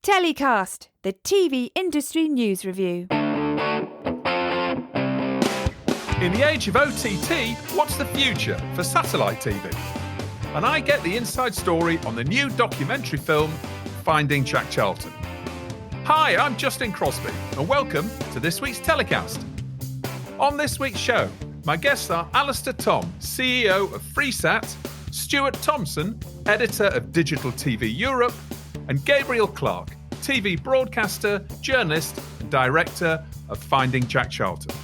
TellyCast, the TV industry news review. In the age of OTT, what's the future for satellite TV? And I get the inside story on the new documentary film, Finding Jack Charlton. Hi, I'm Justin Crosby, and welcome to this week's TellyCast. On this week's show, my guests are Alastair Thom, CEO of Freesat, Stuart Thomson, editor of Digital TV Europe, and Gabriel Clarke, TV broadcaster, journalist, and director of Finding Jack Charlton.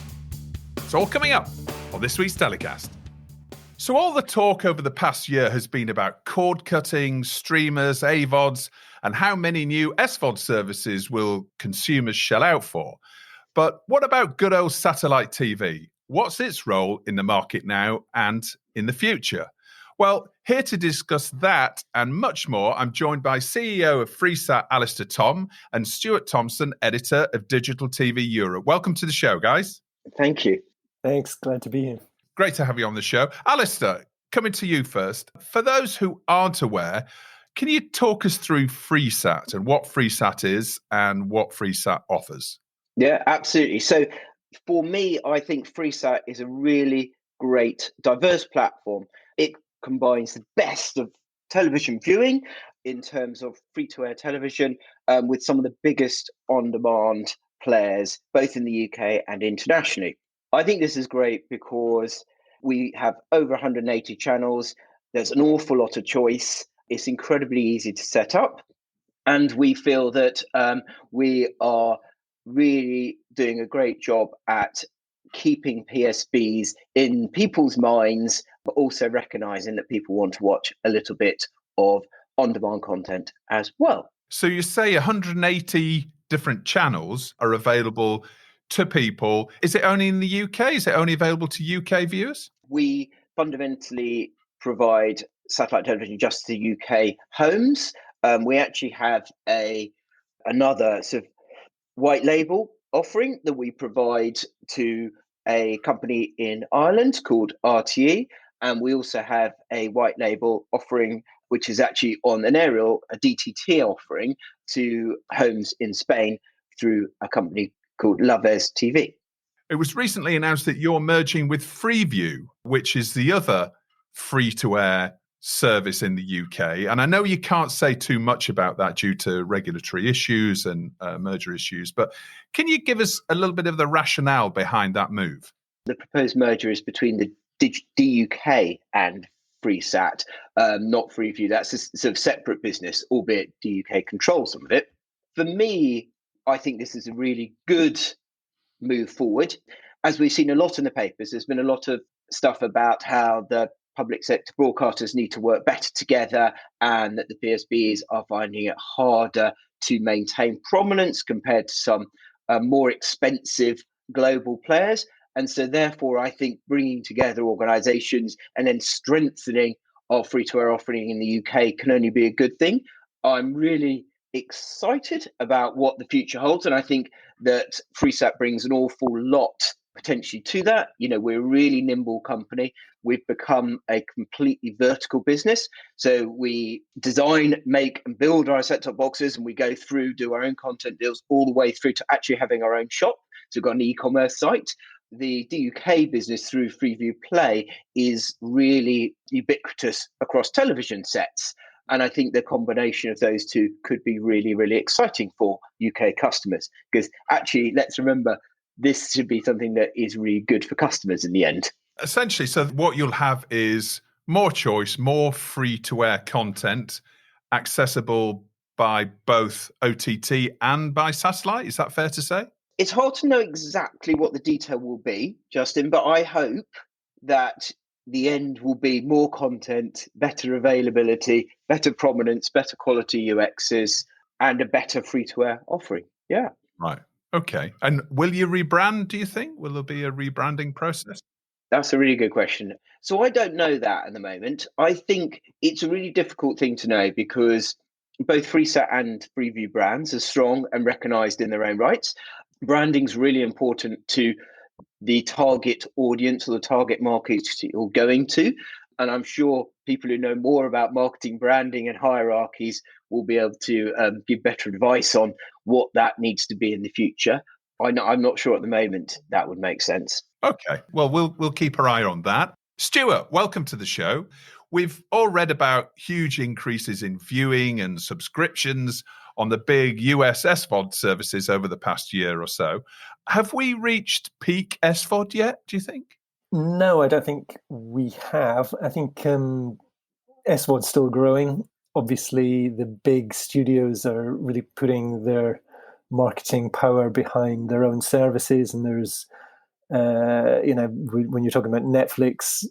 It's all coming up on this week's TellyCast. So all the talk over the past year has been about cord cutting, streamers, AVODs, and how many new SVOD services will consumers shell out for. But what about good old satellite TV? What's its role in the market now and in the future? Well, here to discuss that and much more, I'm joined by CEO of Freesat, Alastair Thom, and Stuart Thomson, editor of Digital TV Europe. Welcome to the show, guys. Thank you. Thanks. Glad to be here. Great to have you on the show. Alastair, coming to you first. For those who aren't aware, can you talk us through Freesat and what Freesat is and what Freesat offers? Yeah, absolutely. So for me, I think Freesat is a really great, diverse platform. It combines the best of television viewing in terms of free-to-air television with some of the biggest on-demand players, both in the UK and internationally. I think this is great because we have over 180 channels. There's an awful lot of choice. It's incredibly easy to set up. And we feel that we are really doing a great job at keeping PSBs in people's minds, but also recognizing that people want to watch a little bit of on-demand content as well. So you say 180 different channels are available to people. Is it only in the UK? Is it only available to UK viewers? We fundamentally provide satellite television just to UK homes. We actually have another sort of white label offering that we provide to a company in Ireland called RTE. And we also have a white label offering, which is actually on an aerial, a DTT offering to homes in Spain through a company called Loves TV. It was recently announced that you're merging with Freeview, which is the other free-to-air service in the UK. And I know you can't say too much about that due to regulatory issues and merger issues, but can you give us a little bit of the rationale behind that move? The proposed merger is between the DUK and Freesat, not Freeview. That's a sort of separate business, albeit DUK controls some of it. For me, I think this is a really good move forward. As we've seen a lot in the papers, there's been a lot of stuff about how the public sector broadcasters need to work better together and that the PSBs are finding it harder to maintain prominence compared to some more expensive global players. And so therefore, I think bringing together organisations and then strengthening our free-to-air offering in the UK can only be a good thing. I'm really excited about what the future holds. And I think that Freesat brings an awful lot potentially to that. You know, we're a really nimble company. We've become a completely vertical business. So we design, make and build our set-top boxes and we go through, do our own content deals all the way through to actually having our own shop. So we've got an e-commerce site. The DUK business through Freeview Play is really ubiquitous across television sets. And I think the combination of those two could be really, really exciting for UK customers. Because actually, let's remember, this should be something that is really good for customers in the end. Essentially, so what you'll have is more choice, more free-to-air content, accessible by both OTT and by satellite. Is that fair to say? It's hard to know exactly what the detail will be, Justin, but I hope that the end will be more content, better availability, better prominence, better quality UXs, and a better free-to-air offering. Yeah. Right. Okay. And will you rebrand, do you think? Will there be a rebranding process? That's a really good question. So I don't know that at the moment. I think it's a really difficult thing to know because both Freesat and Freeview brands are strong and recognised in their own rights. Branding is really important to the target audience or the target market you're going to. And I'm sure people who know more about marketing, branding, and hierarchies will be able to give better advice on what that needs to be in the future. I'm not sure at the moment that would make sense. Okay, well, we'll keep our eye on that. Stuart, welcome to the show. We've all read about huge increases in viewing and subscriptions on the big US SVOD services over the past year or so. Have we reached peak SVOD yet, do you think? No, I don't think we have. I think SVOD's still growing. Obviously, the big studios are really putting their marketing power behind their own services, and there's, when you're talking about Netflix,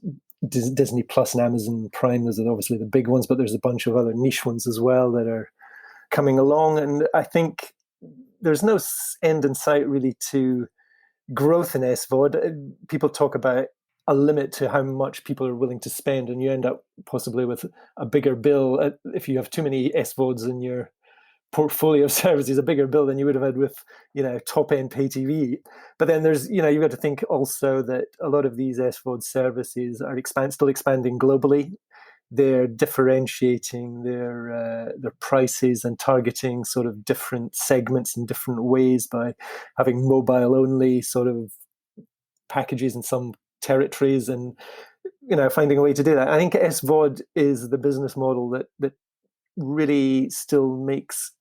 Disney Plus and Amazon Prime, those are obviously the big ones, but there's a bunch of other niche ones as well that are coming along. And I think there's no end in sight really to growth in SVOD. People talk about a limit to how much people are willing to spend, and you end up possibly with a bigger bill if you have too many SVODs in your portfolio of services, a bigger bill than you would have had with, top end pay TV. But then there's, you've got to think also that a lot of these SVOD services are still expanding globally. They're differentiating their prices and targeting sort of different segments in different ways by having mobile only sort of packages in some territories, and finding a way to do that. I think SVOD is the business model that really still makes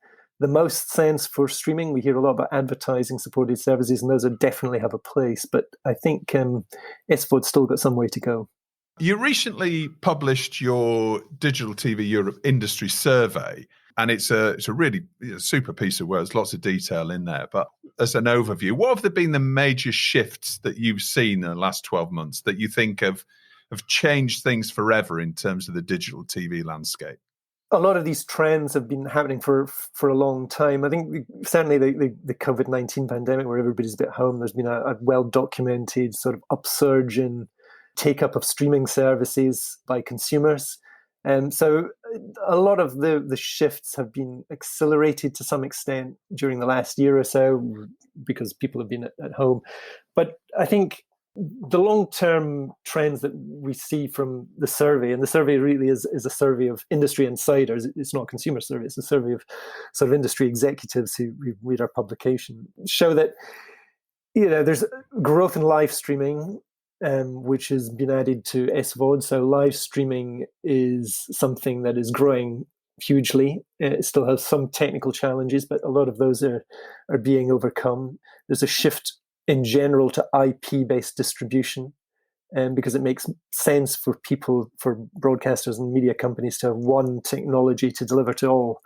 the most sense for streaming. We hear a lot about advertising supported services, and those definitely have a place, but I think SVOD's still got some way to go. You recently published your Digital TV Europe industry survey, and it's a really super piece of work. There's lots of detail in there. But as an overview, what have been the major shifts that you've seen in the last 12 months that you think have changed things forever in terms of the digital TV landscape? A lot of these trends have been happening for a long time. I think certainly the COVID-19 pandemic, where everybody's been at home, there's been a well-documented sort of upsurge in take-up of streaming services by consumers. So a lot of the shifts have been accelerated to some extent during the last year or so because people have been at home. But I think the long-term trends that we see from the survey, and the survey really is a survey of industry insiders. It's not a consumer survey. It's a survey of sort of industry executives who read our publication, show that there's growth in live streaming, which has been added to SVOD. So live streaming is something that is growing hugely. It still has some technical challenges, but a lot of those are being overcome. There's a shift in general to IP-based distribution, because it makes sense for broadcasters and media companies to have one technology to deliver to all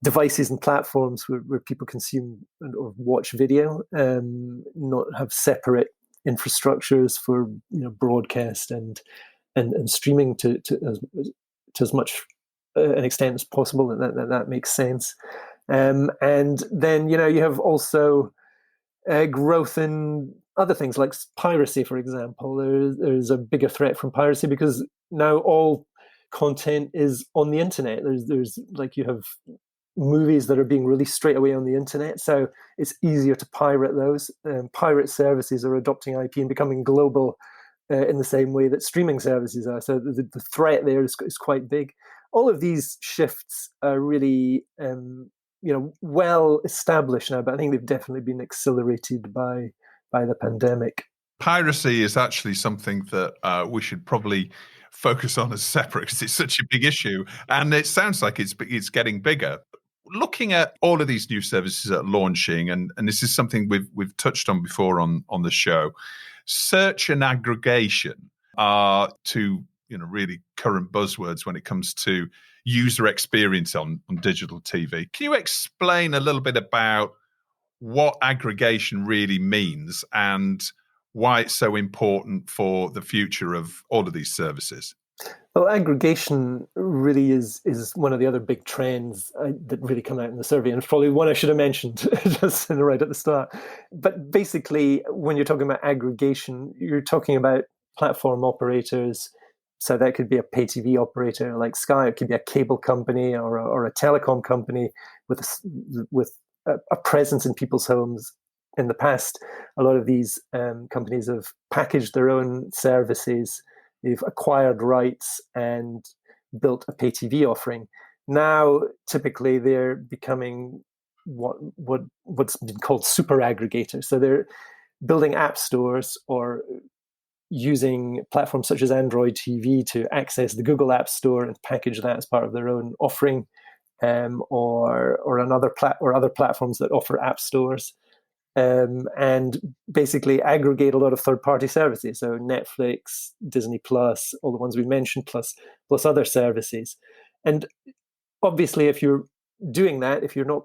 devices and platforms where people consume or watch video, not have separate infrastructures for broadcast and streaming to as much an extent as possible, and that makes sense. And then you have also growth in other things like piracy, for example. There's a bigger threat from piracy because now all content is on the internet. There's like you have movies that are being released straight away on the internet, so it's easier to pirate those. Pirate services are adopting IP and becoming global in the same way that streaming services are. So the threat there is quite big. All of these shifts are really well established now, but I think they've definitely been accelerated by the pandemic. Piracy is actually something that we should probably focus on as separate because it's such a big issue, and it sounds like it's getting bigger. Looking at all of these new services that are launching, and this is something we've touched on before on the show, search and aggregation are two really current buzzwords when it comes to user experience on digital TV. Can you explain a little bit about what aggregation really means and why it's so important for the future of all of these services? Well, aggregation really is one of the other big trends that really come out in the survey, and it's probably one I should have mentioned just right at the start. But basically, when you're talking about aggregation, you're talking about platform operators. So that could be a pay TV operator like Sky. It could be a cable company or a telecom company with a presence in people's homes. In the past, a lot of these companies have packaged their own services They've acquired rights and built a pay TV offering. Now, typically, they're becoming what's been called super aggregators. So they're building app stores or using platforms such as Android TV to access the Google App Store and package that as part of their own offering, or other platforms that offer app stores, and basically aggregate a lot of third-party services. So Netflix, Disney Plus, all the ones we mentioned, plus other services. And obviously, if you're doing that, if you're not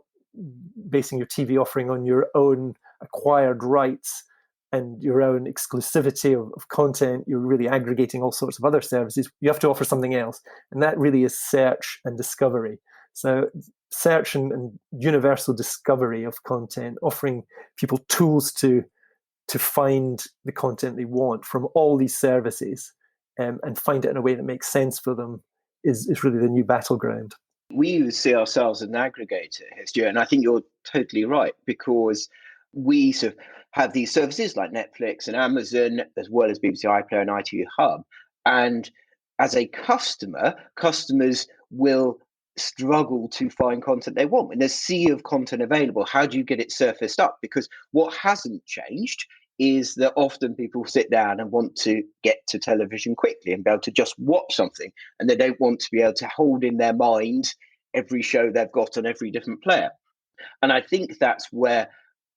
basing your TV offering on your own acquired rights and your own exclusivity of content, you're really aggregating all sorts of other services. You have to offer something else. And that really is search and discovery. So search and universal discovery of content, offering people tools to find the content they want from all these services, and find it in a way that makes sense for them is really the new battleground. We see ourselves as an aggregator here, Stuart, and I think you're totally right, because we sort of have these services like Netflix and Amazon, as well as BBC iPlayer and ITV Hub. And as a customer, customers will struggle to find content they want. In a sea of content available, how do you get it surfaced up? Because what hasn't changed is that often people sit down and want to get to television quickly and be able to just watch something, and they don't want to be able to hold in their mind every show they've got on every different player. And I think that's where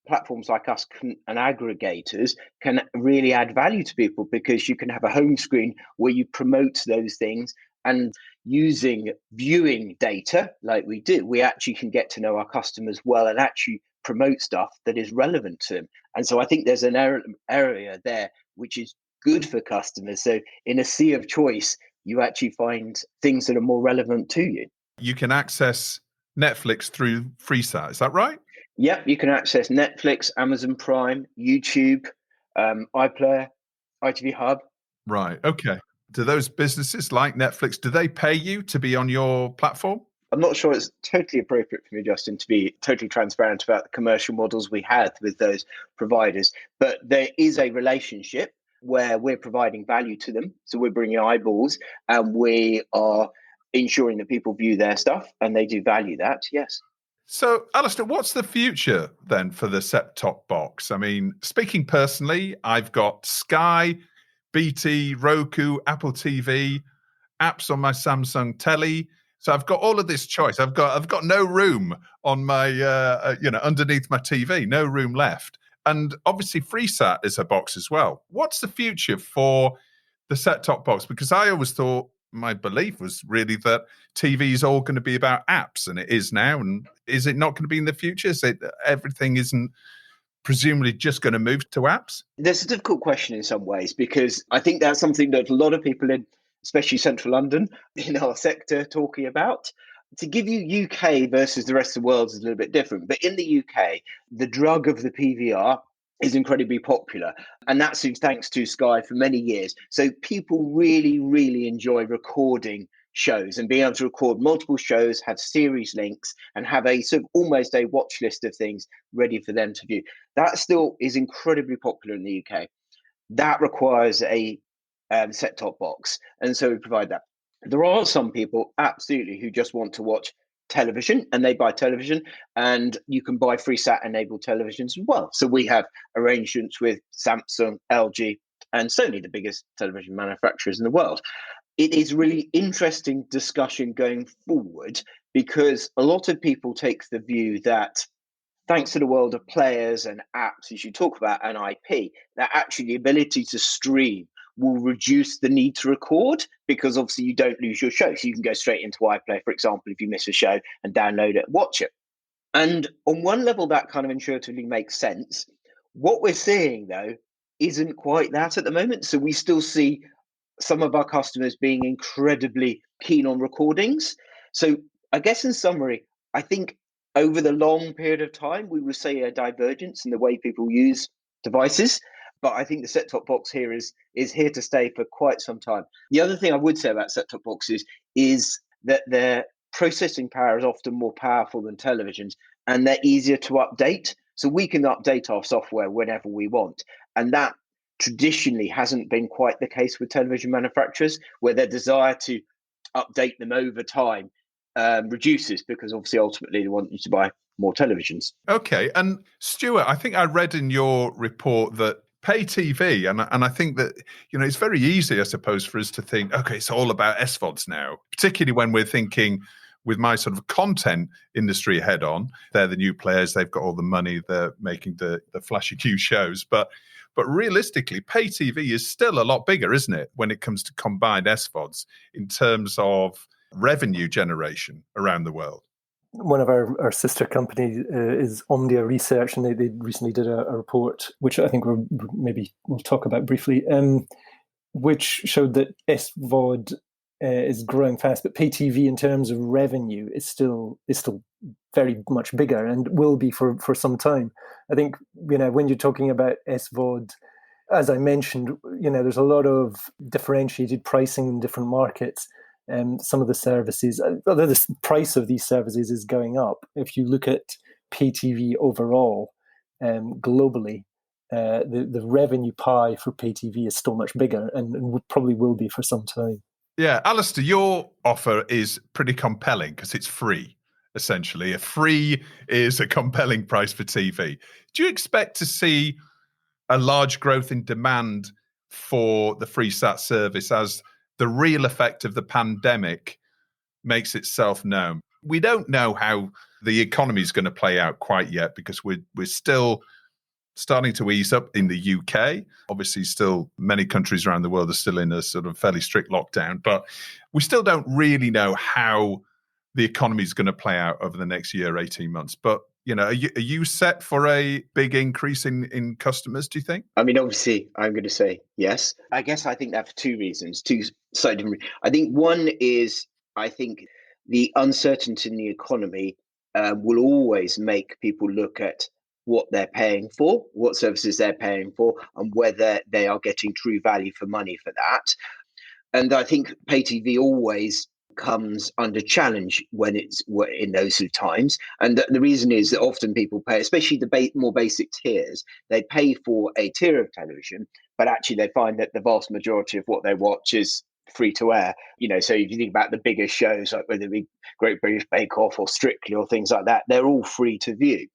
platforms like us and aggregators can really add value to people, because you can have a home screen where you promote those things, and using viewing data like we do, we actually can get to know our customers well and actually promote stuff that is relevant to them. And so I think there's an area there which is good for customers. So in a sea of choice, you actually find things that are more relevant to you. You can access Netflix through Freesat, is that right? Yep, you can access Netflix, Amazon Prime, YouTube, iPlayer, ITV Hub. Right, okay. Do those businesses like Netflix, do they pay you to be on your platform? I'm not sure it's totally appropriate for me, Justin, to be totally transparent about the commercial models we have with those providers. But there is a relationship where we're providing value to them. So we're bringing eyeballs, and we are ensuring that people view their stuff, and they do value that, yes. So, Alastair, what's the future then for the set-top box? I mean, speaking personally, I've got Sky, BT, Roku, Apple TV, apps on my Samsung telly. So I've got all of this choice. I've got no room on my underneath my TV, no room left. And obviously Freesat is a box as well. What's the future for the set-top box? Because I always thought, my belief was really that TV is all going to be about apps, and it is now. And is it not going to be in the future? Is it everything isn't presumably just going to move to apps? That's a difficult question in some ways, because I think that's something that a lot of people in, especially central London, in our sector, talking about. To give you UK versus the rest of the world is a little bit different. But in the UK, the drug of the PVR is incredibly popular. And that's thanks to Sky for many years. So people really, really enjoy recording shows and being able to record multiple shows, have series links, and have a sort of almost a watch list of things ready for them to view. That still is incredibly popular in the UK. That requires a set-top box, and so we provide that. There are some people absolutely who just want to watch television, and they buy television, and you can buy Freesat enabled televisions as well. So we have arrangements with Samsung, LG, and Sony, the biggest television manufacturers in the world. It is really interesting discussion going forward, because a lot of people take the view that thanks to the world of players and apps, as you talk about, and IP, that actually the ability to stream will reduce the need to record, because obviously you don't lose your show. So you can go straight into iPlayer, for example, if you miss a show, and download it and watch it. And on one level, that kind of intuitively makes sense. What we're seeing, though, isn't quite that at the moment. So we still see some of our customers being incredibly keen on recordings. So I guess in summary, I think over the long period of time, we will see a divergence in the way people use devices. But I think the set-top box here is here to stay for quite some time. The other thing I would say about set-top boxes is that their processing power is often more powerful than televisions, and they're easier to update. So we can update our software whenever we want. And that traditionally hasn't been quite the case with television manufacturers, where their desire to update them over time reduces, because obviously ultimately they want you to buy more televisions. Okay. And Stuart, I think I read in your report that pay TV, and I think that, it's very easy, I suppose, for us to think, okay, it's all about SVODs now, particularly when we're thinking with my sort of content industry head on. They're the new players, they've got all the money, they're making the flashy new shows. But realistically, pay TV is still a lot bigger, isn't it, when it comes to combined SVODs in terms of revenue generation around the world? One of our sister companies is Omdia Research, and they recently did a report, which I think we'll talk about briefly, which showed that SVOD is growing fast, but pay TV in terms of revenue is still very much bigger and will be for some time. I think, when you're talking about SVOD, as I mentioned, there's a lot of differentiated pricing in different markets. Some of the services, although the price of these services is going up, if you look at pay TV overall, globally, the revenue pie for pay TV is still much bigger and probably will be for some time. Yeah, Alastair, your offer is pretty compelling because it's free, essentially. A free is a compelling price for TV. Do you expect to see a large growth in demand for the Freesat service as the real effect of the pandemic makes itself known? We don't know how the economy is going to play out quite yet, because we're still starting to ease up in the UK. Obviously, still many countries around the world are still in a sort of fairly strict lockdown, but we still don't really know how the economy is going to play out over the next year, 18 months. But, are you set for a big increase in customers, do you think? I mean, obviously, I'm going to say yes. I guess I think that for two reasons, two slightly different. I think one is, I think the uncertainty in the economy will always make people look at what they're paying for, what services they're paying for, and whether they are getting true value for money for that. And I think pay TV always comes under challenge when it's in those sort of times. And the reason is that often people pay, especially the more basic tiers, they pay for a tier of television, but actually they find that the vast majority of what they watch is free to air. So if you think about the biggest shows, like whether it be Great British Bake Off or Strictly or things like that, they're all free to view.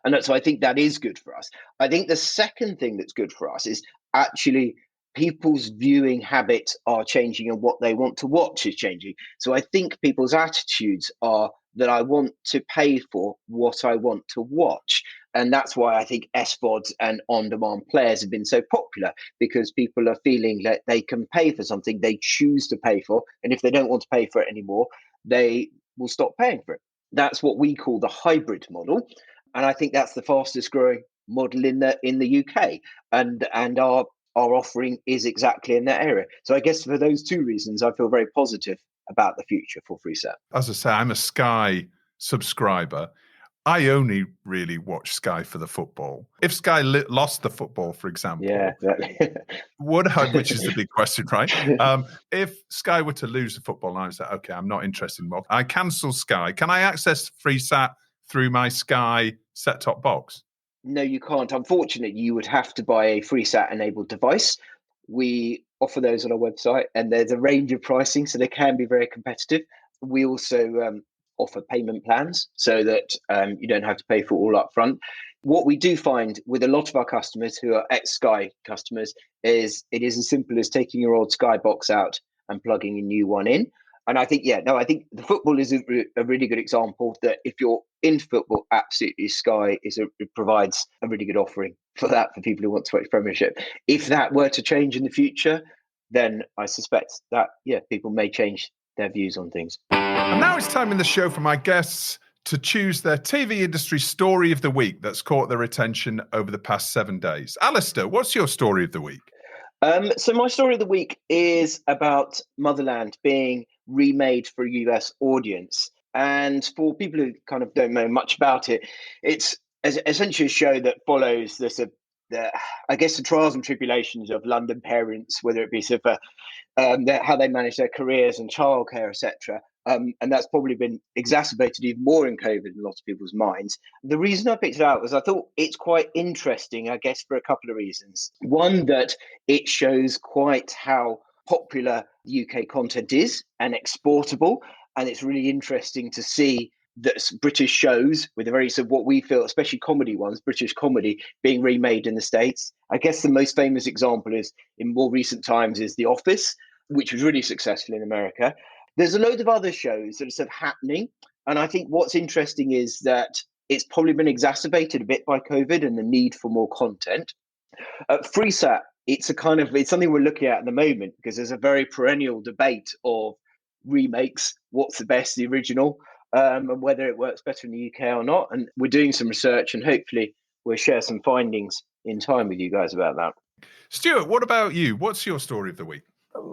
And so I think that is good for us. I think the second thing that's good for us is actually people's viewing habits are changing, and what they want to watch is changing. So I think people's attitudes are that I want to pay for what I want to watch. And that's why I think SVODs and on-demand players have been so popular, because people are feeling that they can pay for something they choose to pay for. And if they don't want to pay for it anymore, they will stop paying for it. That's what we call the hybrid model. And I think that's the fastest growing model in the UK. And our offering is exactly in that area. So I guess for those two reasons, I feel very positive about the future for Freesat. As I say, I'm a Sky subscriber. I only really watch Sky for the football. If Sky lost the football, for example, yeah, exactly. Which is the big question, right? If Sky were to lose the football, and I was like, okay, I'm not interested in more, I cancel Sky. Can I access Freesat through my Sky set-top box? No, you can't. Unfortunately, you would have to buy a Freesat-enabled device. We offer those on our website, and there's a range of pricing, so they can be very competitive. We also offer payment plans so that you don't have to pay for all up front. What we do find with a lot of our customers who are ex-Sky customers is it is as simple as taking your old Sky box out and plugging a new one in. And I think, I think the football is a really good example that if you're into football, absolutely Sky it provides a really good offering for that, for people who want to watch Premiership. If that were to change in the future, then I suspect that, people may change their views on things. And now it's time in the show for my guests to choose their TV industry story of the week that's caught their attention over the past 7 days. Alastair, what's your story of the week? So my story of the week is about Motherland being remade for a US audience. And for people who kind of don't know much about it, it's essentially a show that follows the trials and tribulations of London parents, whether it be sort of how they manage their careers and childcare, etc. And that's probably been exacerbated even more in COVID in a lot of people's minds. The reason I picked it out was I thought it's quite interesting, I guess, for a couple of reasons. One, that it shows quite how popular UK content is and exportable. And it's really interesting to see that British shows with a very sort of what we feel, especially comedy ones, British comedy being remade in the States. I guess the most famous example is in more recent times is The Office, which was really successful in America. There's a load of other shows that are sort of happening. And I think what's interesting is that it's probably been exacerbated a bit by COVID and the need for more content. Freesat, it's something we're looking at the moment because there's a very perennial debate of remakes, what's the best, the original, and whether it works better in the UK or not. And we're doing some research and hopefully we'll share some findings in time with you guys about that. Stuart, what about you? What's your story of the week?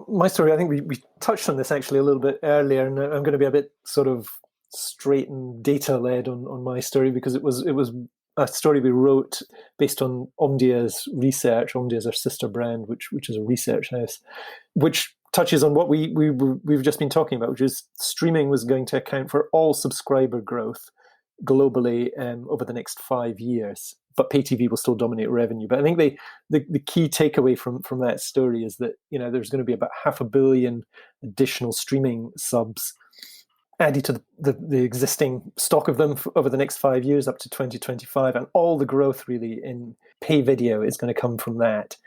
My story, I think we touched on this actually a little bit earlier, and I'm going to be a bit sort of straight and data-led on my story because it was a story we wrote based on Omdia's research. Omdia is our sister brand, which is a research house, which touches on what we've just been talking about, which is streaming was going to account for all subscriber growth globally over the next 5 years. But pay TV will still dominate revenue. But I think the key takeaway from that story is that there's going to be about 500 million additional streaming subs added to the existing stock of them over the next 5 years up to 2025, and all the growth really in pay video is going to come from that,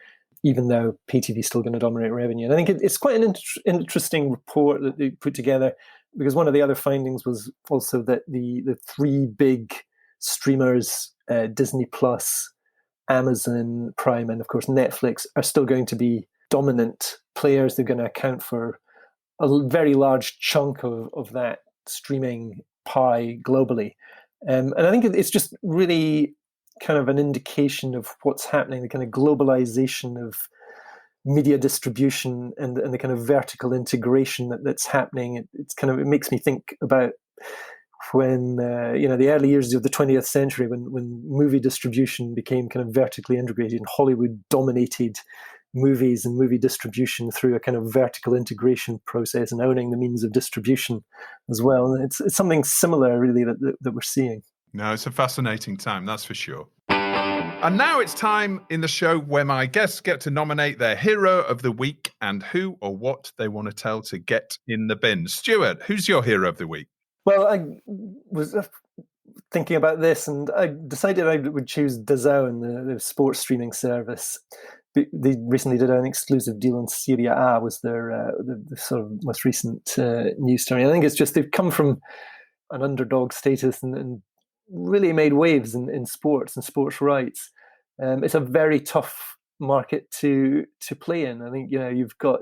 even though pay TV is still going to dominate revenue. And I think it's quite an interesting report that they put together, because one of the other findings was also that the three big streamers, Disney Plus, Amazon Prime, and of course Netflix, are still going to be dominant players. They're going to account for a very large chunk of that streaming pie globally. And I think it's just really kind of an indication of what's happening, the kind of globalization of media distribution and the kind of vertical integration that's happening. It makes me think about when the early years of the 20th century, when movie distribution became kind of vertically integrated, and Hollywood dominated movies and movie distribution through a kind of vertical integration process and owning the means of distribution as well. And it's something similar, really, that we're seeing. No, it's a fascinating time, that's for sure. And now it's time in the show where my guests get to nominate their hero of the week and who or what they want to tell to get in the bin. Stuart, who's your hero of the week? Well, I was thinking about this and I decided I would choose DAZN, the sports streaming service. They recently did an exclusive deal on Serie A, was their the sort of most recent news story. I think it's just they've come from an underdog status and really made waves in sports and sports rights. It's a very tough market to play in. I think you've got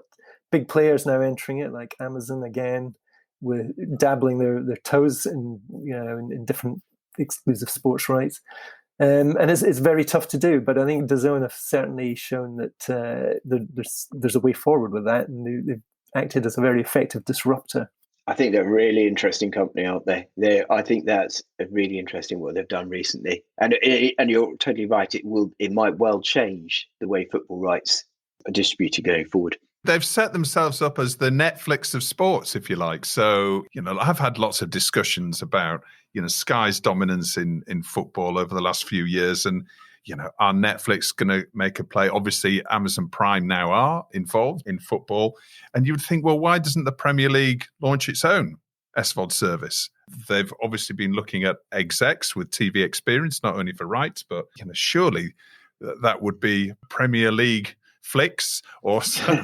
big players now entering it, like Amazon again, with dabbling their toes in different exclusive sports rights. And it's very tough to do, but I think DAZN have certainly shown that there's a way forward with that, and they've acted as a very effective disruptor. I think they're a really interesting company, aren't they? I think that's really interesting what they've done recently, and you're totally right. It might well change the way football rights are distributed going forward. They've set themselves up as the Netflix of sports, if you like. So, I've had lots of discussions about, Sky's dominance in football over the last few years. And, are Netflix going to make a play? Obviously, Amazon Prime now are involved in football. And you would think, well, why doesn't the Premier League launch its own SVOD service? They've obviously been looking at execs with TV experience, not only for rights, but, surely that would be Premier League Flicks or some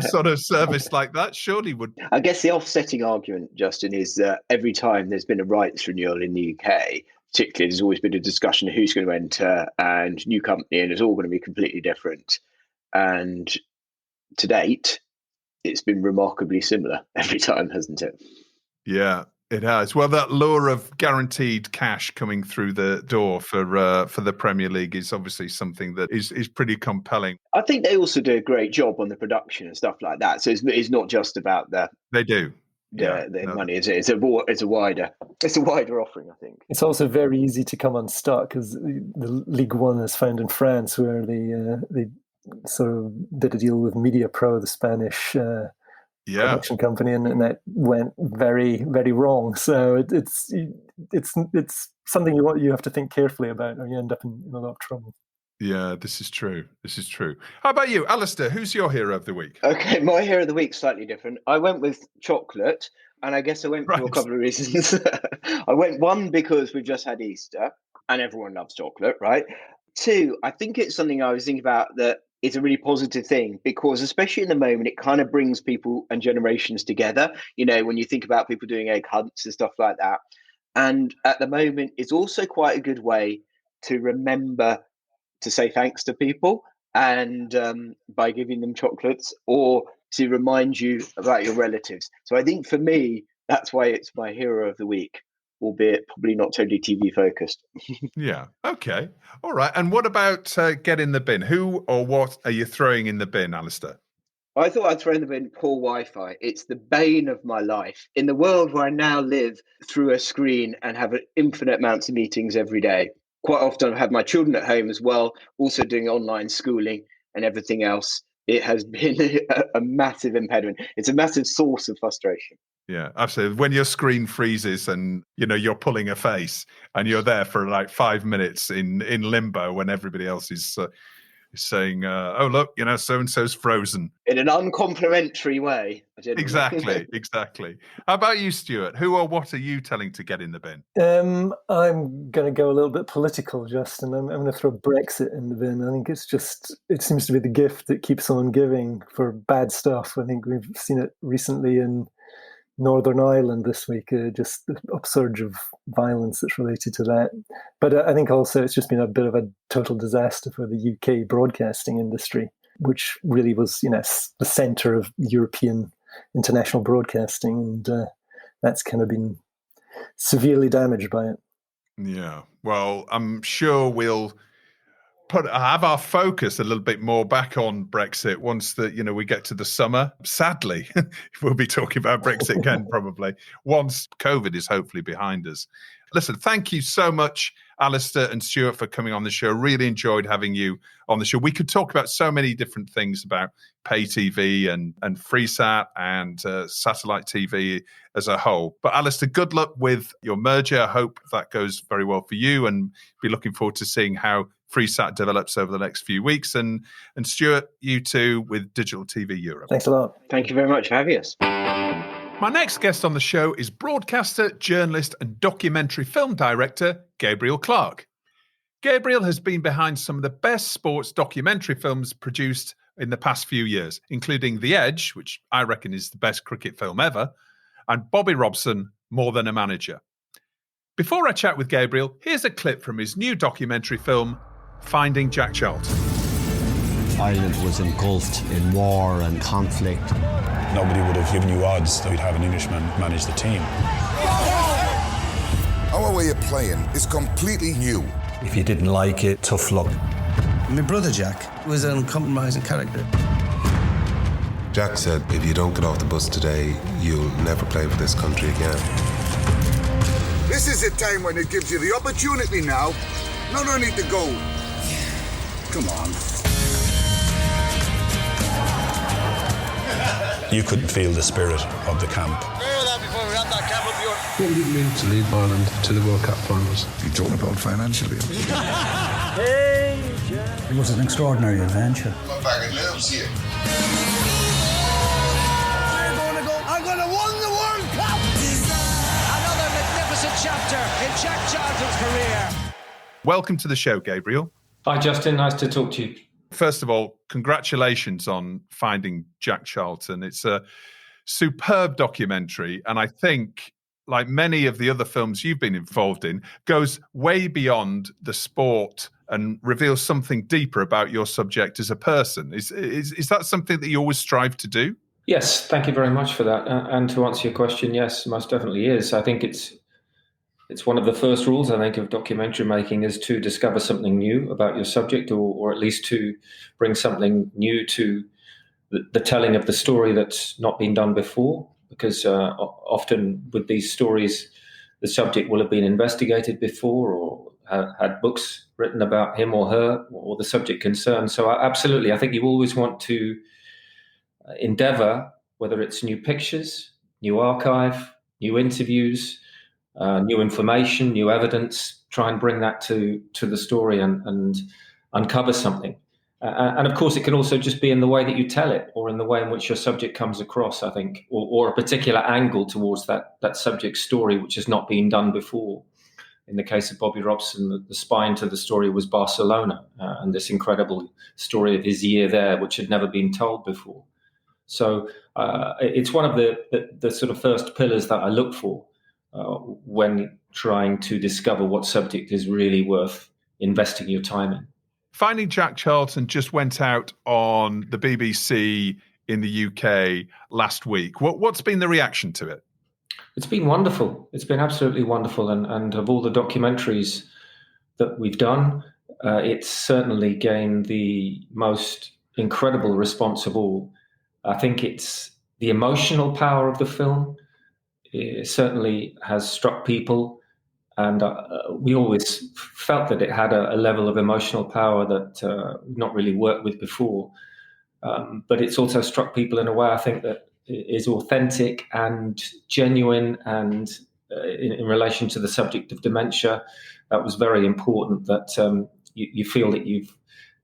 sort of service like that surely would. I guess the offsetting argument, Justin, is that every time there's been a rights renewal in the UK, particularly, there's always been a discussion of who's going to enter and new company, and it's all going to be completely different. And to date, it's been remarkably similar every time, hasn't it? Yeah. It has. Well, that lure of guaranteed cash coming through the door for the Premier League is obviously something that is pretty compelling. I think they also do a great job on the production and stuff like that. So it's not just about the money. It's a wider offering, I think. It's also very easy to come unstuck because the Ligue 1 is found in France, where they sort of did a deal with Media Pro, the Spanish production company, and that went very, very wrong. So it's something you have to think carefully about, or you end up in a lot of trouble. Yeah, this is true. How about you, Alastair? Who's your hero of the week? Okay, my hero of the week slightly different. I went with chocolate, and I guess I went for a couple of reasons. I went, one, because we've just had Easter, and everyone loves chocolate, right? Two, I think it's something I was thinking about that is a really positive thing, because especially in the moment, it kind of brings people and generations together. You know, when you think about people doing egg hunts and stuff like that. And at the moment, it's also quite a good way to remember to say thanks to people, and by giving them chocolates, or to remind you about your relatives. So I think for me, that's why it's my hero of the week, albeit probably not totally TV focused. Yeah. Okay. All right. And what about get in the bin? Who or what are you throwing in the bin, Alastair? I thought I'd throw in the bin poor Wi-Fi. It's the bane of my life. In the world where I now live through a screen and have infinite amounts of meetings every day, quite often I have my children at home as well, also doing online schooling and everything else. It has been a massive impediment. It's a massive source of frustration. Yeah, absolutely. When your screen freezes and, you know, you're pulling a face and you're there for like 5 minutes in limbo when everybody else is saying, oh, look, you know, so-and-so's frozen. In an uncomplimentary way. Exactly. How about you, Stuart? Who or what are you telling to get in the bin? I'm going to go a little bit political, Justin. I'm going to throw Brexit in the bin. I think it seems to be the gift that keeps on giving for bad stuff. I think we've seen it recently in Northern Ireland this week, just the upsurge of violence that's related to that. But I think also it's just been a bit of a total disaster for the UK broadcasting industry, which really was, you know, the centre of European international broadcasting, and that's kind of been severely damaged by it. Yeah, well, I'm sure we'll have our focus a little bit more back on Brexit once we get to the summer. Sadly, we'll be talking about Brexit again probably once COVID is hopefully behind us. Listen, thank you so much, Alastair and Stuart, for coming on the show. Really enjoyed having you on the show. We could talk about so many different things about pay TV and Freesat and satellite TV as a whole. But Alastair, good luck with your merger. I hope that goes very well for you, and be looking forward to seeing how Freesat develops over the next few weeks. And Stuart, you too with Digital TV Europe. Thanks a lot. Thank you very much for having us. My next guest on the show is broadcaster, journalist and documentary film director Gabriel Clarke. Gabriel has been behind some of the best sports documentary films produced in the past few years, including The Edge, which I reckon is the best cricket film ever, and Bobby Robson, More Than a Manager. Before I chat with Gabriel, here's a clip from his new documentary film, Finding Jack Charlton. Ireland was engulfed in war and conflict. Nobody would have given you odds that we'd have an Englishman manage the team. Our way of playing is completely new. If you didn't like it, tough luck. My brother Jack was an uncompromising character. Jack said, if you don't get off the bus today, you'll never play for this country again. This is a time when it gives you the opportunity now, not only to go. Come on. You could feel the spirit of the camp. What would it mean to lead Ireland to the World Cup finals? You're talking about financially. It was an extraordinary adventure. My bag of nerves here. I'm going to win the World Cup! Another magnificent chapter in Jack Charlton's career. Welcome to the show, Gabriel. Hi, Justin. Nice to talk to you. First of all, congratulations on Finding Jack Charlton. It's a superb documentary, and I think, like many of the other films you've been involved in, goes way beyond the sport and reveals something deeper about your subject as a person. Is that something that you always strive to do? Yes, thank you very much for that. And to answer your question, yes, most definitely is. I think it's one of the first rules, I think, of documentary making is to discover something new about your subject, or at least to bring something new to the telling of the story that's not been done before. Because often with these stories, the subject will have been investigated before, or had books written about him or her or the subject concerned. So absolutely, I think you always want to endeavour, whether it's new pictures, new archive, new interviews, new information, new evidence, try and bring that to the story and uncover something. And of course, it can also just be in the way that you tell it or in the way in which your subject comes across, I think, or a particular angle towards that subject story, which has not been done before. In the case of Bobby Robson, the spine to the story was Barcelona and this incredible story of his year there, which had never been told before. So it's one of the sort of first pillars that I look for when trying to discover what subject is really worth investing your time in. Finding Jack Charlton just went out on the BBC in the UK last week. What's been the reaction to it? It's been wonderful. It's been absolutely wonderful. And of all the documentaries that we've done, it's certainly gained the most incredible response of all. I think it's the emotional power of the film. It certainly has struck people. And we always felt that it had a level of emotional power that we've not really worked with before. But it's also struck people in a way, I think, that is authentic and genuine. And in relation to the subject of dementia, that was very important, that you feel that you've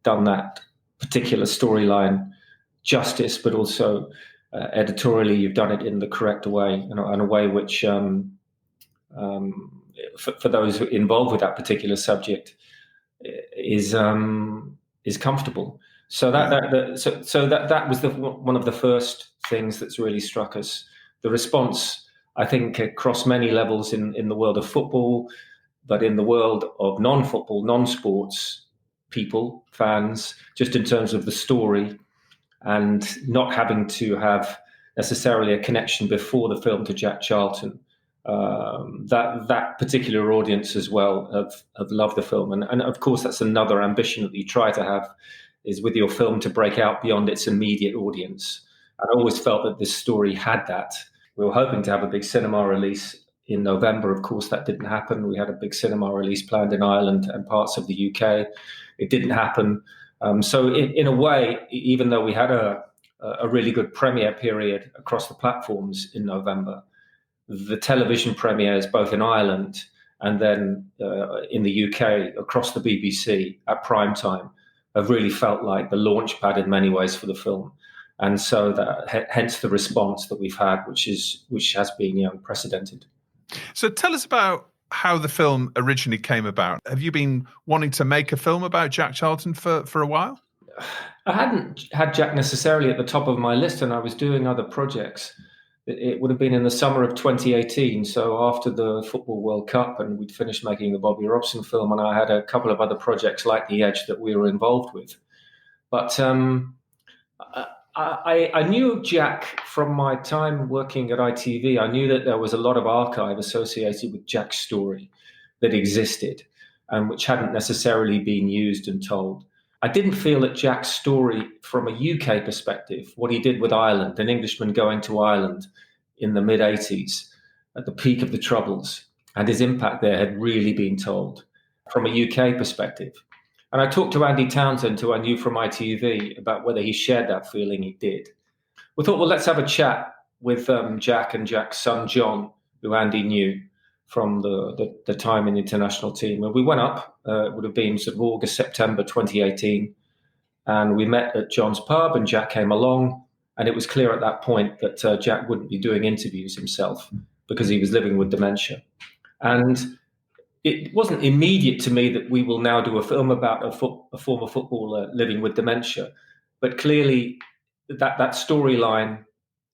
done that particular storyline justice, but also editorially you've done it in the correct way, in a way which... for those involved with that particular subject, is comfortable. So that was one of the first things that's really struck us. The response, I think, across many levels in the world of football, but in the world of non-football, non-sports people, fans, just in terms of the story and not having to have necessarily a connection before the film to Jack Charlton. That particular audience as well have loved the film, and of course that's another ambition that you try to have, is with your film to break out beyond its immediate audience. I always felt that this story had that. We were hoping to have a big cinema release in November. Of course, that didn't happen. We had a big cinema release planned in Ireland and parts of the UK. It didn't happen. So in a way, even though we had a really good premiere period across the platforms in November, the television premieres, both in Ireland and then in the UK across the BBC at prime time, have really felt like the launch pad in many ways for the film. And so hence the response that we've had, which has been unprecedented. So tell us about how the film originally came about. Have you been wanting to make a film about Jack Charlton for a while? I hadn't had Jack necessarily at the top of my list, and I was doing other projects. It would have been in the summer of 2018, so after the Football World Cup, and we'd finished making the Bobby Robson film, and I had a couple of other projects like The Edge that we were involved with. But I knew Jack from my time working at ITV. I knew that there was a lot of archive associated with Jack's story that existed and which hadn't necessarily been used and told. I didn't feel that Jack's story from a UK perspective, what he did with Ireland, an Englishman going to Ireland in the mid-80s at the peak of the Troubles, and his impact there had really been told from a UK perspective. And I talked to Andy Townsend, who I knew from ITV, about whether he shared that feeling. He did. We thought, well, let's have a chat with Jack and Jack's son, John, who Andy knew from the time in the international team. And we went up, it would have been sort of August, September 2018, and we met at John's pub, and Jack came along, and it was clear at that point that Jack wouldn't be doing interviews himself because he was living with dementia. And it wasn't immediate to me that we will now do a film about a former footballer living with dementia, but clearly that storyline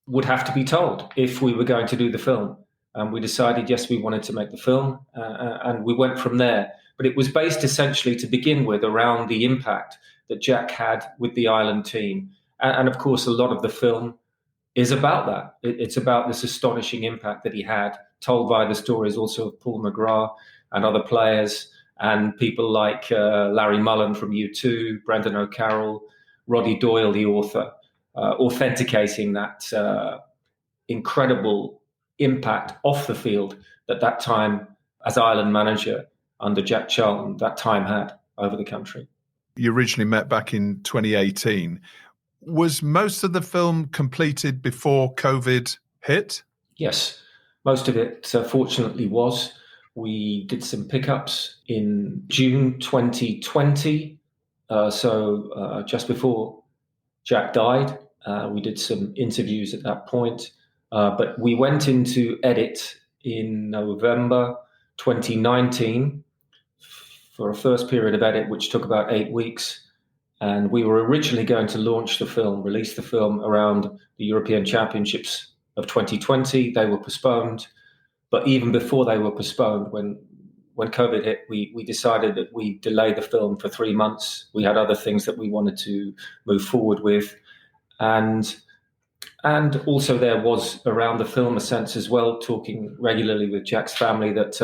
would have to be told if we were going to do the film. And we decided, yes, we wanted to make the film, and we went from there. But it was based essentially to begin with around the impact that Jack had with the Ireland team. And of course, a lot of the film is about that. It's about this astonishing impact that he had, told by the stories also of Paul McGrath and other players, and people like Larry Mullen from U2, Brendan O'Carroll, Roddy Doyle, the author, authenticating that incredible impact off the field that time as Ireland manager under Jack Charlton that time had over the country. You originally met back in 2018. Was most of the film completed before COVID hit? Yes, most of it fortunately was. We did some pickups in June 2020, just before Jack died. We did some interviews at that point, but we went into edit in November 2019 for a first period of edit, which took about 8 weeks. And we were originally going to release the film around the European Championships of 2020. They were postponed. But even before they were postponed, when COVID hit, we decided that we delay the film for 3 months. We had other things that we wanted to move forward with. And also there was around the film a sense as well, talking regularly with Jack's family, that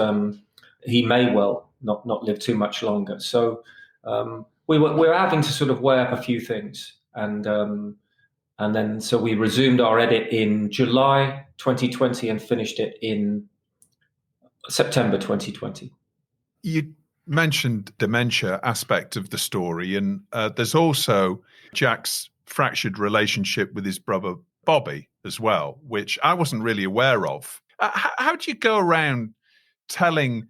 he may well not live too much longer. So we were having to sort of weigh up a few things. And then so we resumed our edit in July 2020 and finished it in September 2020. You mentioned dementia aspect of the story, and there's also Jack's fractured relationship with his brother Bobby as well, which I wasn't really aware of. How do you go around telling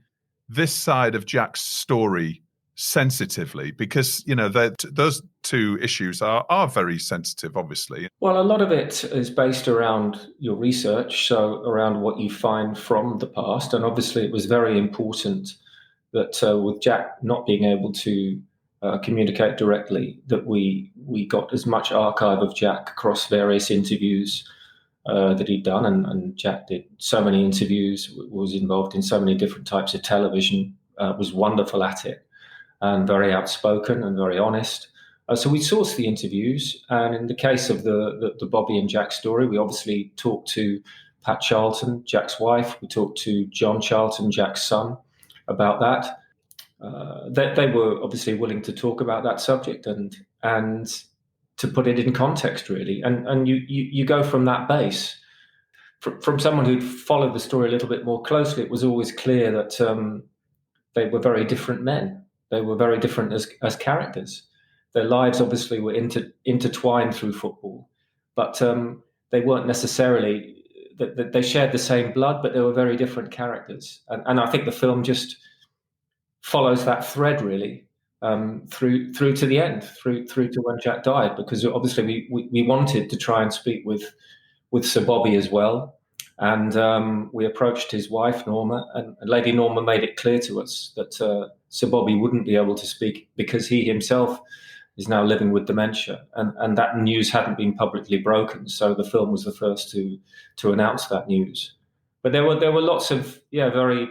this side of Jack's story sensitively? Because, you know, those two issues are very sensitive, obviously. Well, a lot of it is based around your research, so around what you find from the past. And obviously it was very important that with Jack not being able to communicate directly, that we got as much archive of Jack across various interviews that he'd done. And Jack did so many interviews, was involved in so many different types of television, was wonderful at it, and very outspoken and very honest. So we sourced the interviews, and in the case of the Bobby and Jack story, we obviously talked to Pat Charlton, Jack's wife. We talked to John Charlton, Jack's son, about that. They were obviously willing to talk about that subject and to put it in context, really. And you go from that base. From someone who'd followed the story a little bit more closely, it was always clear that they were very different men. They were very different as characters. Their lives obviously were intertwined through football, but they weren't necessarily, they shared the same blood, but they were very different characters. And I think the film just follows that thread, really, through to the end, through to when Jack died, because obviously we wanted to try and speak with Sir Bobby as well. And we approached his wife, Norma, and Lady Norma made it clear to us that Sir Bobby wouldn't be able to speak because he himself is now living with dementia. And that news hadn't been publicly broken, so the film was the first to announce that news. But there were lots of very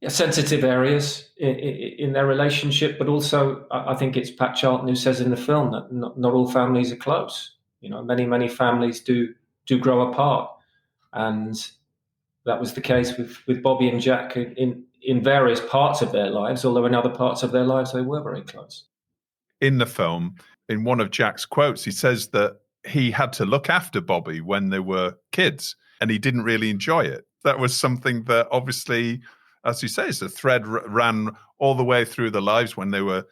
sensitive areas in their relationship, but also I think it's Pat Charlton who says in the film that not all families are close. You know, many families do grow apart. And that was the case with Bobby and Jack in various parts of their lives, although in other parts of their lives they were very close. In the film, in one of Jack's quotes, he says that he had to look after Bobby when they were kids and he didn't really enjoy it. That was something that obviously, as you say, the thread ran all the way through their lives when they were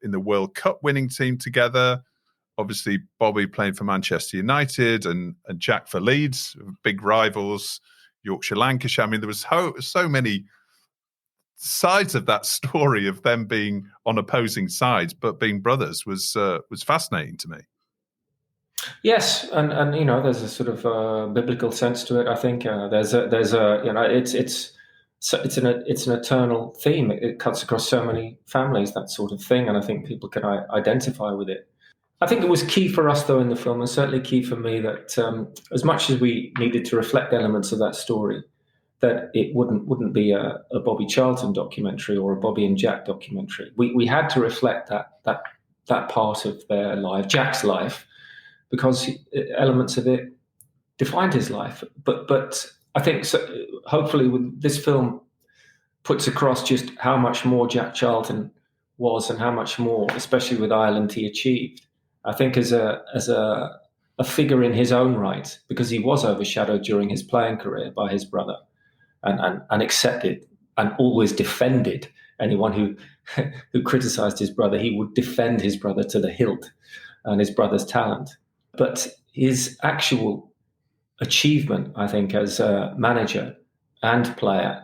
in the World Cup winning team together. Obviously, Bobby playing for Manchester United and Jack for Leeds, big rivals, Yorkshire, Lancashire. I mean, there was so many sides of that story of them being on opposing sides, but being brothers was fascinating to me. Yes, and you know, there's a sort of biblical sense to it. I think there's a you know, it's an eternal theme. It cuts across so many families, that sort of thing, and I think people can identify with it. I think it was key for us, though, in the film, and certainly key for me, that as much as we needed to reflect elements of that story, that it wouldn't be a Bobby Charlton documentary or a Bobby and Jack documentary. We had to reflect that part of their life, Jack's life, because elements of it defined his life. But I think hopefully with this film puts across just how much more Jack Charlton was and how much more, especially with Ireland, he achieved. I think as a figure in his own right, because he was overshadowed during his playing career by his brother and accepted and always defended anyone who criticised his brother. He would defend his brother to the hilt and his brother's talent. But his actual achievement, I think, as a manager and player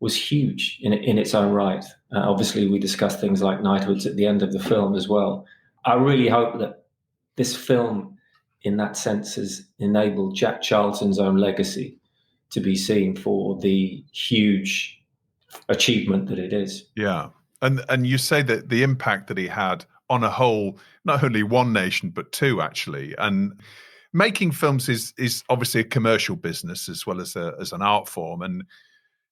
was huge in its own right. Obviously, we discussed things like knighthoods at the end of the film as well. I really hope that this film, in that sense, has enabled Jack Charlton's own legacy to be seen for the huge achievement that it is. Yeah. And you say that the impact that he had on a whole, not only one nation, but two, actually. And making films is obviously a commercial business as well as an art form. And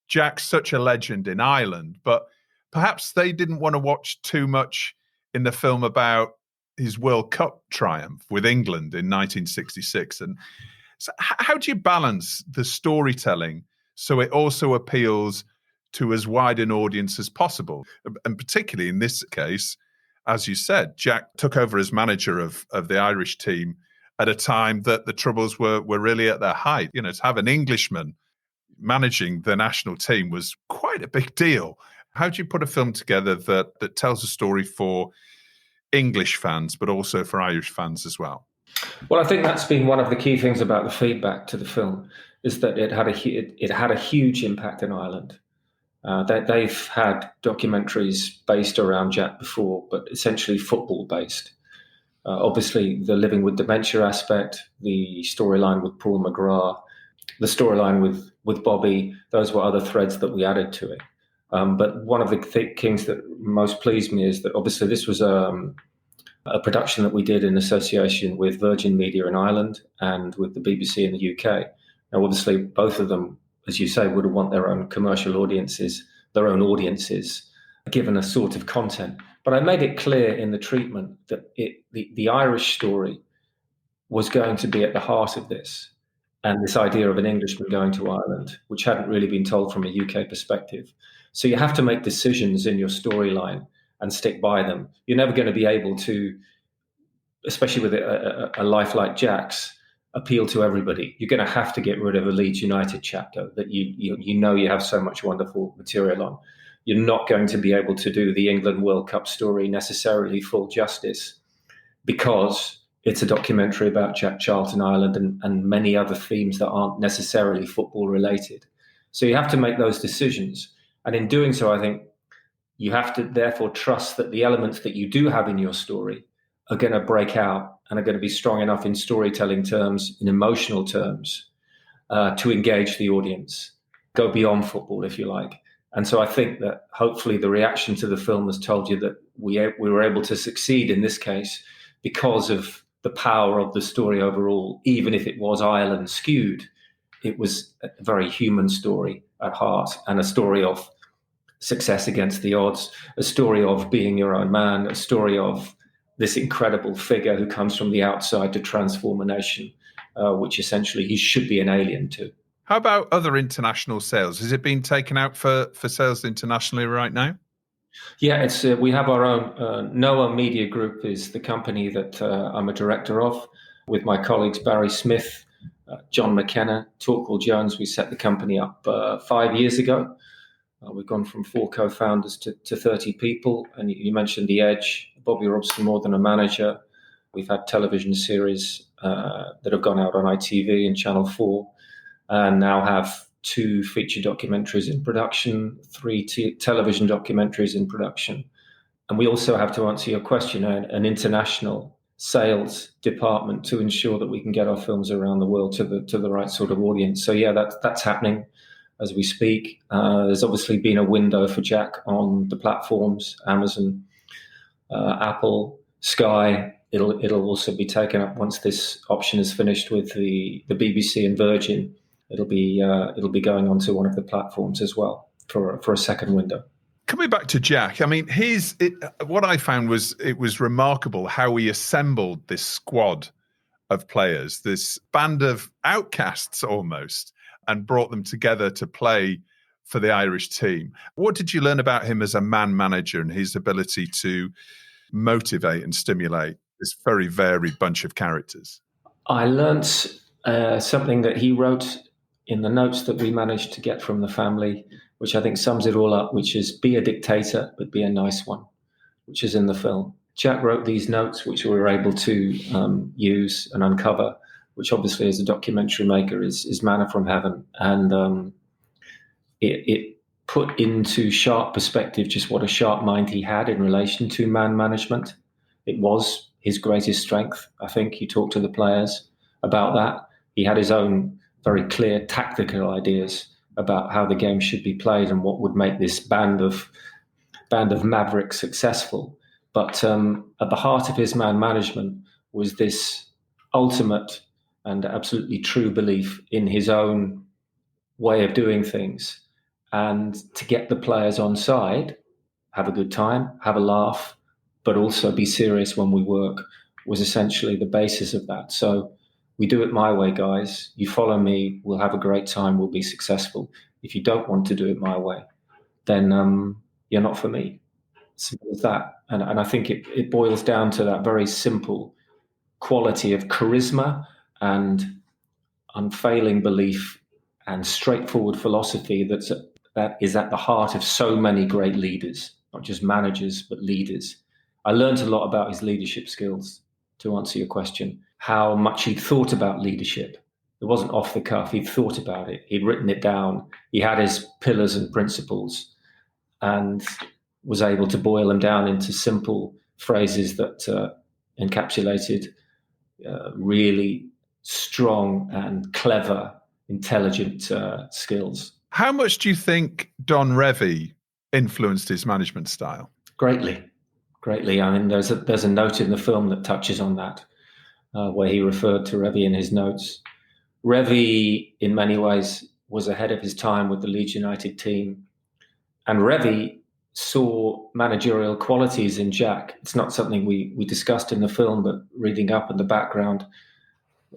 Jack's such a legend in Ireland, but perhaps they didn't want to watch too much in the film about his World Cup triumph with England in 1966. And so how do you balance the storytelling so it also appeals to as wide an audience as possible? And particularly in this case, as you said, Jack took over as manager of the Irish team at a time that the Troubles were really at their height. You know, to have an Englishman managing the national team was quite a big deal. How do you put a film together that tells a story for English fans, but also for Irish fans as well? Well, I think that's been one of the key things about the feedback to the film, is that it had a huge impact in Ireland. They've had documentaries based around Jack before, but essentially football based. Obviously, the living with dementia aspect, the storyline with Paul McGrath, the storyline with Bobby, those were other threads that we added to it. But one of the things that most pleased me is that obviously this was a production that we did in association with Virgin Media in Ireland and with the BBC in the UK. Now, obviously, both of them, as you say, would want their own commercial audiences, given a sort of content. But I made it clear in the treatment that the Irish story was going to be at the heart of this, and this idea of an Englishman going to Ireland, which hadn't really been told from a UK perspective. So you have to make decisions in your storyline and stick by them. You're never going to be able to, especially with a life like Jack's, appeal to everybody. You're going to have to get rid of a Leeds United chapter that you have so much wonderful material on. You're not going to be able to do the England World Cup story necessarily full justice because it's a documentary about Jack Charlton, Ireland, and many other themes that aren't necessarily football related. So you have to make those decisions. And in doing so, I think you have to therefore trust that the elements that you do have in your story are going to break out and are going to be strong enough in storytelling terms, in emotional terms, to engage the audience, go beyond football, if you like. And so I think that hopefully the reaction to the film has told you that we were able to succeed in this case because of the power of the story overall. Even if it was Ireland skewed, it was a very human story at heart, and a story of success against the odds, a story of being your own man, a story of this incredible figure who comes from the outside to transform a nation, which essentially he should be an alien to. How about other international sales? Has it been taken out for sales internationally right now? Yeah, we have our own. Noah Media Group is the company that I'm a director of, with my colleagues Barry Smith, John McKenna, Torquil Jones. We set the company up 5 years ago. We've gone from 4 co-founders to 30 people. And you mentioned The Edge, Bobby Robson, More Than a Manager. We've had television series that have gone out on ITV and Channel 4, and now have 2 feature documentaries in production, 3 television documentaries in production. And we also have, to answer your question, an international sales department to ensure that we can get our films around the world to the right sort of audience. So yeah, that's happening as we speak. There's obviously been a window for Jack on the platforms, Amazon, Apple, Sky. It'll also be taken up once this option is finished with the BBC and Virgin. It'll be going onto one of the platforms as well for a second window. Coming back to Jack, I mean, what I found was it was remarkable how he assembled this squad of players, this band of outcasts almost, and brought them together to play for the Irish team. What did you learn about him as a man manager and his ability to motivate and stimulate this very varied bunch of characters? I learnt something that he wrote in the notes that we managed to get from the family, which I think sums it all up, which is be a dictator, but be a nice one, which is in the film. Jack wrote these notes, which we were able to use and uncover, which obviously as a documentary maker is manna from heaven. And it put into sharp perspective just what a sharp mind he had in relation to man management. It was his greatest strength. I think he talked to the players about that. He had his own very clear tactical ideas about how the game should be played and what would make this band of mavericks successful. But at the heart of his man management was this ultimate and absolutely true belief in his own way of doing things, and to get the players on side, have a good time, have a laugh, but also be serious when we work, was essentially the basis of that. So we do it my way, guys. You follow me, we'll have a great time, we'll be successful. If you don't want to do it my way, then you're not for me. Simple as that. And I think it boils down to that very simple quality of charisma and unfailing belief and straightforward philosophy that is at the heart of so many great leaders, not just managers, but leaders. I learned a lot about his leadership skills, to answer your question, how much he'd thought about leadership. It wasn't off the cuff. He'd thought about it. He'd written it down. He had his pillars and principles and was able to boil them down into simple phrases that encapsulated really strong and clever, intelligent skills. How much do you think Don Revie influenced his management style? Greatly. I mean, there's a note in the film that touches on that, where he referred to Revie in his notes. Revie, in many ways, was ahead of his time with the Leeds United team. And Revie saw managerial qualities in Jack. It's not something we discussed in the film, but reading up in the background,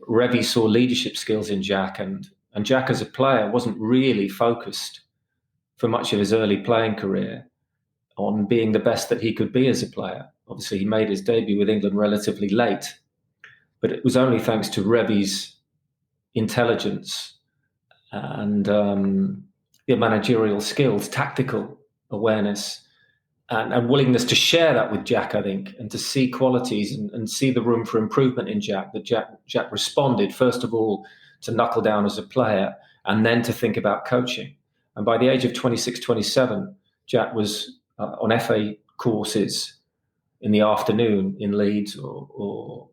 Revie saw leadership skills in Jack. And Jack as a player wasn't really focused for much of his early playing career on being the best that he could be as a player. Obviously, he made his debut with England relatively late, but it was only thanks to Revie's intelligence and managerial skills, tactical awareness, and willingness to share that with Jack, I think, and to see qualities and see the room for improvement in Jack, that Jack responded, first of all, to knuckle down as a player and then to think about coaching. And by the age of 26, 27, Jack was on FA courses in the afternoon in Leeds or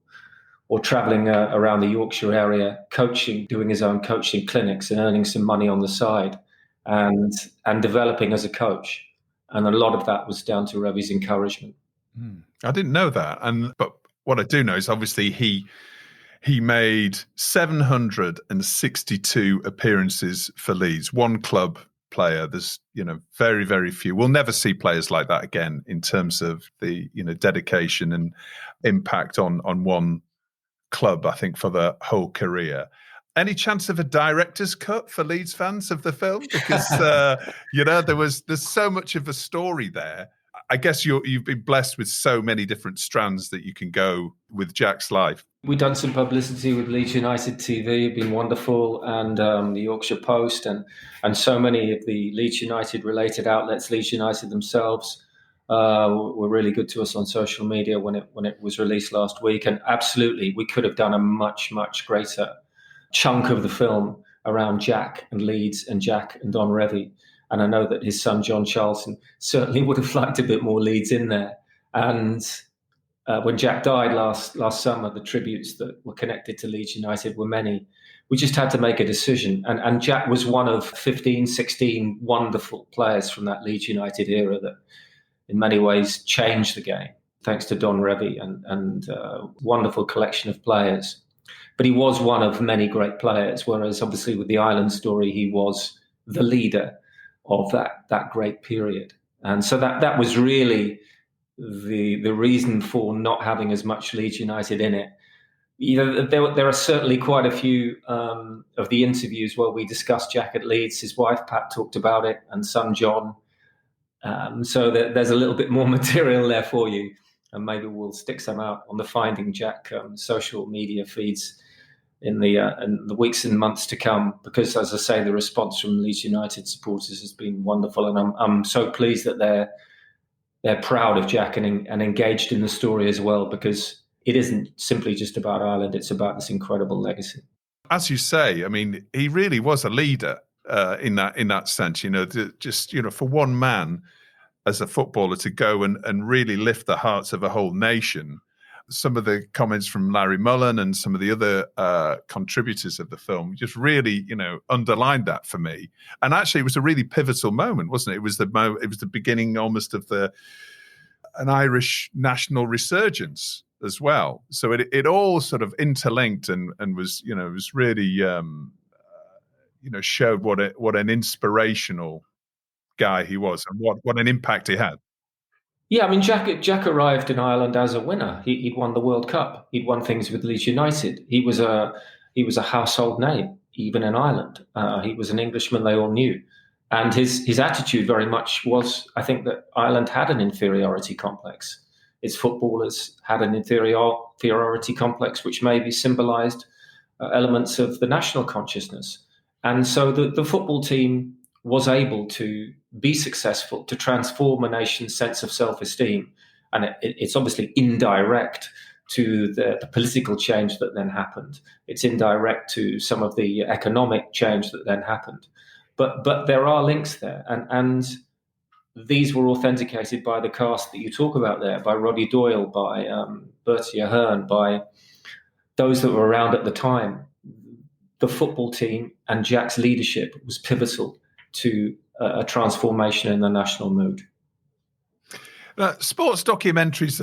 travelling around the Yorkshire area, coaching, doing his own coaching clinics and earning some money on the side and developing as a coach. And a lot of that was down to Revie's encouragement. I didn't know that. But what I do know is obviously he made 762 appearances for Leeds, one club player. There's, very, very few. We'll never see players like that again in terms of the, dedication and impact on one club, I think, for the whole career. Any chance of a director's cut for Leeds fans of the film? Because, there's so much of a story there. I guess you've been blessed with so many different strands that you can go with Jack's life. We've done some publicity with Leeds United TV, been wonderful, and the Yorkshire Post, and so many of the Leeds United related outlets, Leeds United themselves, were really good to us on social media when it was released last week. And absolutely, we could have done a much, much greater chunk of the film around Jack and Leeds and Jack and Don Revie. And I know that his son, John Charlton, certainly would have liked a bit more Leeds in there. And when Jack died last summer, the tributes that were connected to Leeds United were many. We just had to make a decision. And Jack was one of 15, 16 wonderful players from that Leeds United era that in many ways changed the game, thanks to Don Revie and wonderful collection of players. But he was one of many great players, whereas obviously with the Island story, he was the leader of that great period. And so that was really the reason for not having as much Leeds United in it. There are certainly quite a few of the interviews where we discussed Jack at Leeds. His wife, Pat, talked about it, and son, John. So there's a little bit more material there for you. And maybe we'll stick some out on the Finding Jack social media feeds in the weeks and months to come, because, as I say, the response from Leeds United supporters has been wonderful, and I'm so pleased that they're proud of Jack and engaged in the story as well, because it isn't simply just about Ireland; it's about this incredible legacy. As you say, I mean, he really was a leader in that sense. For one man as a footballer to go and really lift the hearts of a whole nation. Some of the comments from Larry Mullen and some of the other contributors of the film just really, underlined that for me. And actually, it was a really pivotal moment, wasn't it? It was the beginning almost of an Irish national resurgence as well. So it all sort of interlinked and was, was really, showed what an inspirational guy he was and what an impact he had. Yeah, I mean, Jack arrived in Ireland as a winner. He'd won the World Cup. He'd won things with Leeds United. He was a household name even in Ireland. He was an Englishman they all knew, and his attitude very much was, I think, that Ireland had an inferiority complex. Its footballers had an inferiority complex, which maybe symbolised elements of the national consciousness, and so the football team was able to be successful, to transform a nation's sense of self-esteem. And it's obviously indirect to the political change that then happened. It's indirect to some of the economic change that then happened. But there are links there. And these were authenticated by the cast that you talk about there, by Roddy Doyle, by Bertie Ahern, by those that were around at the time. The football team and Jack's leadership was pivotal to a transformation in the national mood. Sports documentaries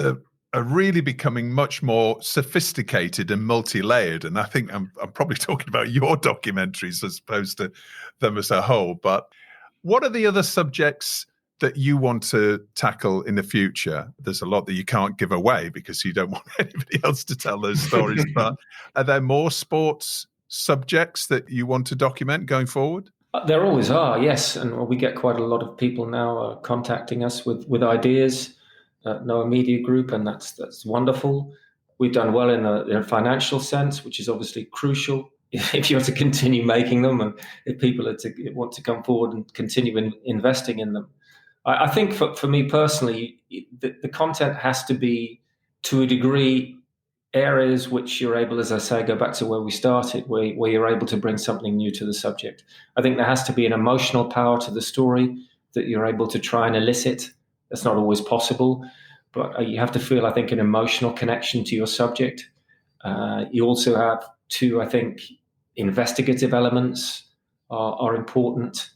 are really becoming much more sophisticated and multi-layered, and I think I'm probably talking about your documentaries as opposed to them as a whole. But what are the other subjects that you want to tackle in the future? There's a lot that you can't give away because you don't want anybody else to tell those stories, but are there more sports subjects that you want to document going forward? There always are, yes. And we get quite a lot of people now contacting us with ideas, Noah Media Group, and that's wonderful. We've done well in a financial sense, which is obviously crucial if you want to continue making them and if people want to come forward and continue investing in them. I think for me personally, the content has to be, to a degree, areas which you're able, as I say, go back to where we started, where you're able to bring something new to the subject. I think there has to be an emotional power to the story that you're able to try and elicit. That's not always possible, but you have to feel, I think, an emotional connection to your subject. You also have to, I think, investigative elements are important.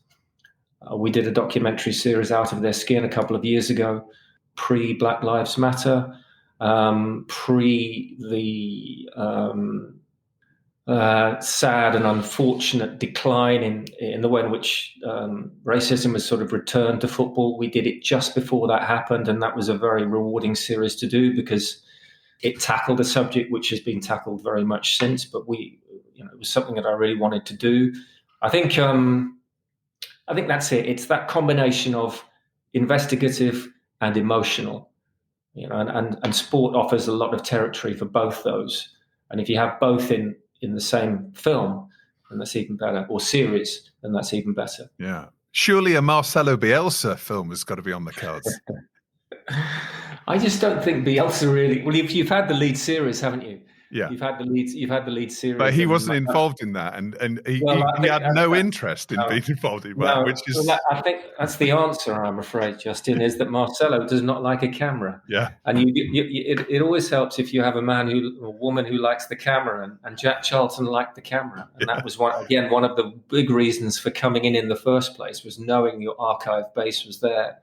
We did a documentary series, Out of Their Skin, a couple of years ago, pre-Black Lives Matter, pre the sad and unfortunate decline in the way in which racism has sort of returned to football. We did it just before that happened, and that was a very rewarding series to do because it tackled a subject which has been tackled very much since. But it was something that I really wanted to do. I think that's it. It's that combination of investigative and emotional. And sport offers a lot of territory for both those. And if you have both in the same film, then that's even better, or series, then that's even better. Yeah. Surely a Marcelo Bielsa film has got to be on the cards. I just don't think Bielsa really. Well, you've had the lead series, haven't you? Yeah. You've had the lead series. But he wasn't involved in that, and he had no interest in being involved in that, which is... I think that's the answer, I'm afraid, Justin, is that Marcelo does not like a camera. Yeah. And it always helps if you have a woman who likes the camera, and Jack Charlton liked the camera. And that was one of the big reasons for coming in the first place, was knowing your archive base was there.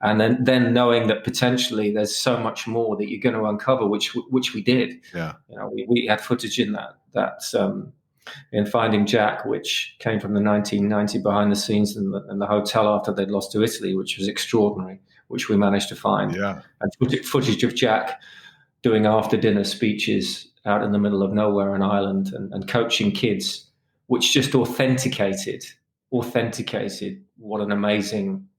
And then knowing that potentially there's so much more that you're going to uncover, which we did. Yeah. We had footage in that in Finding Jack, which came from the 1990 behind the scenes in the hotel after they'd lost to Italy, which was extraordinary, which we managed to find. Yeah. And footage of Jack doing after dinner speeches out in the middle of nowhere in Ireland and coaching kids, which just authenticated what an amazing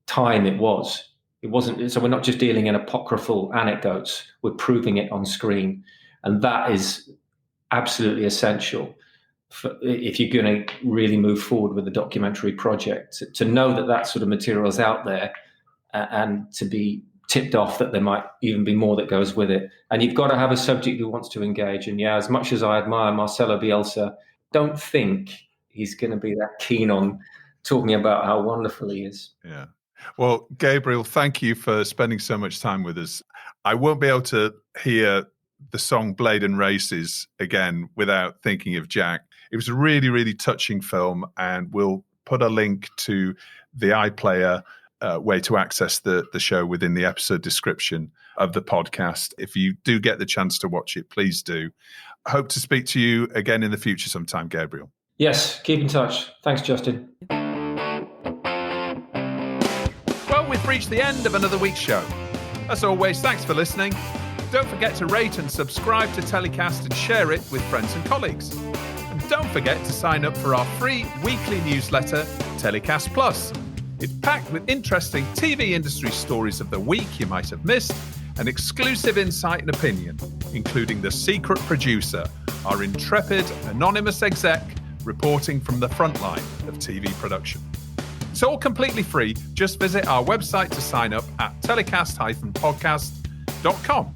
time it was. It wasn't, so we're not just dealing in apocryphal anecdotes, we're proving it on screen. And that is absolutely essential if you're going to really move forward with a documentary project, to know that sort of material is out there and to be tipped off that there might even be more that goes with it. And you've got to have a subject who wants to engage. And yeah, as much as I admire Marcelo Bielsa, don't think he's going to be that keen on talking about how wonderful he is. Yeah. Well, Gabriel, thank you for spending so much time with us. I won't be able to hear the song Blade and Races again without thinking of Jack. It was a really, really touching film, and we'll put a link to the iPlayer way to access the show within the episode description of the podcast. If you do get the chance to watch it, please do. I hope to speak to you again in the future sometime, Gabriel. Yes, keep in touch. Thanks, Justin. Well, we've reached the end of another week's show. As always, thanks for listening. Don't forget to rate and subscribe to TellyCast and share it with friends and colleagues. And don't forget to sign up for our free weekly newsletter, TellyCast Plus. It's packed with interesting TV industry stories of the week you might have missed, and exclusive insight and opinion, including the secret producer, our intrepid, anonymous exec, reporting from the front line of TV production. It's all completely free. Just visit our website to sign up at telecast-podcast.com.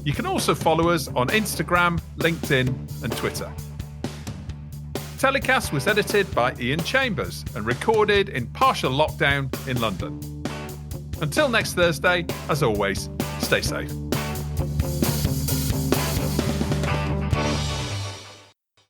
You can also follow us on Instagram, LinkedIn, and Twitter. TellyCast was edited by Ian Chambers and recorded in partial lockdown in London. Until next Thursday, as always, stay safe.